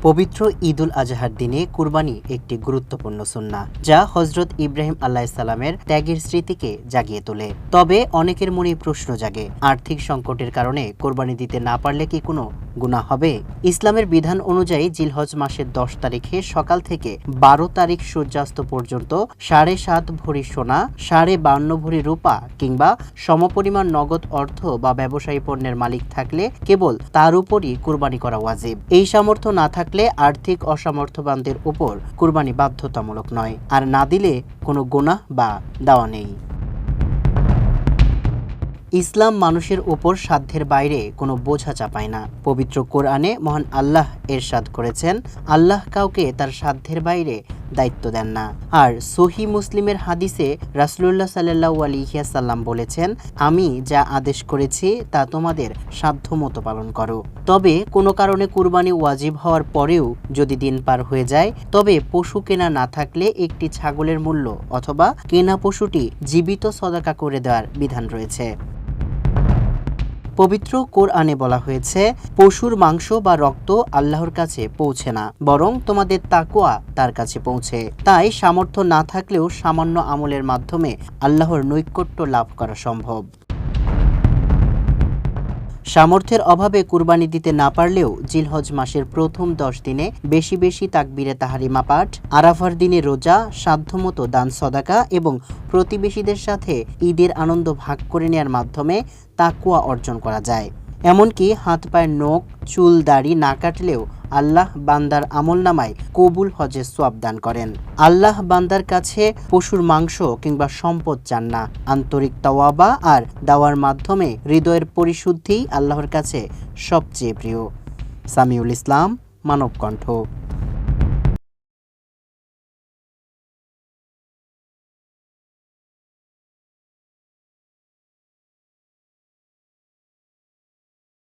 পবিত্র ঈদুল আজহার দিনে কুরবানি একটি গুরুত্বপূর্ণ সুন্নাহ, যা হযরত ইব্রাহিম আলাইহিসসালামের ত্যাগের স্মৃতিকে জাগিয়ে তোলে। তবে অনেকের মনে প্রশ্ন জাগে, আর্থিক সংকটের কারণে কোরবানি দিতে না পারলে কি কোনো গুনাহ হবে? ইসলামের বিধান অনুযায়ী জিলহজ মাসের 10 তারিখে সকাল থেকে 12 তারিখ সূর্যাস্ত পর্যন্ত 7.5 ভরি সোনা, 52.5 ভরি রূপা কিংবা সমপরিমাণ নগদ অর্থ বা ব্যবসায়ী পণ্যের মালিক থাকলে কেবল তার উপরই কুরবানি করা ওয়াজিব। এই সামর্থ্য না থাকলে আর্থিক অসামর্থ্যবানদের উপর কুরবানি বাধ্যতামূলক নয়, আর না দিলে কোনো গুনাহ বা দাওয়া নেই। ইসলাম মানুষের উপর সাধ্যের বাইরে কোনো বোঝা চাপায় না। পবিত্র কোরআনে মহান আল্লাহ এরশাদ করেছেন, আল্লাহ কাউকে তার সাধ্যের বাইরে দায়িত্ব দেন না। আর সহিহ মুসলিমের হাদিসে রাসূলুল্লাহ সাল্লাল্লাহু আলাইহি ওয়াসাল্লাম বলেছেন, আমি যা আদেশ করেছি তা তোমাদের সাধ্যমতো পালন করো। তবে কোনো কারণে কুরবানি ওয়াজিব হওয়ার পরেও যদি দিন পার হয়ে যায়, তবে পশু কেনা না থাকলে একটি ছাগলের মূল্য অথবা কেনা পশুটি জীবিত সদকা করে দেওয়ার বিধান রয়েছে। পবিত্র কোরআনে বলা হয়েছে, পশুর মাংস বা রক্ত আল্লাহর কাছে পৌঁছে না, বরং তোমাদের তাকওয়া তার কাছে পৌঁছে। তাই সামর্থ্য না থাকলেও সামান্য আমলের মাধ্যমে আল্লাহর নৈকট্য লাভ করা সম্ভব। সামর্থ্যের অভাবে কুরবানি দিতে না পারলেও জিলহজ মাসের প্রথম 10 দিনে বেশি বেশি তাকবীরে তাহরিমা পাঠ, আরাফার দিনে রোজা, সাধ্যমতো দান সদাকা এবং প্রতিবেশীদের সাথে ঈদের আনন্দ ভাগ করে নেওয়ার মাধ্যমে তাকওয়া অর্জন করা যায়। এমনকি হাত পায়ের নখ, চুল, দাড়ি না কাটলেও আল্লাহ বান্দার আমলনামায় কবুল হজের সওয়াব দান করেন। আল্লাহ বান্দার কাছে পশুর মাংস কিংবা সম্পদ চান না। আন্তরিক তাওয়াবা আর দাওয়ার মাধ্যমে হৃদয়ের পরিশুদ্ধিই আল্লাহর কাছে সবচেয়ে প্রিয়। সামিউল ইসলাম, মানবকণ্ঠ।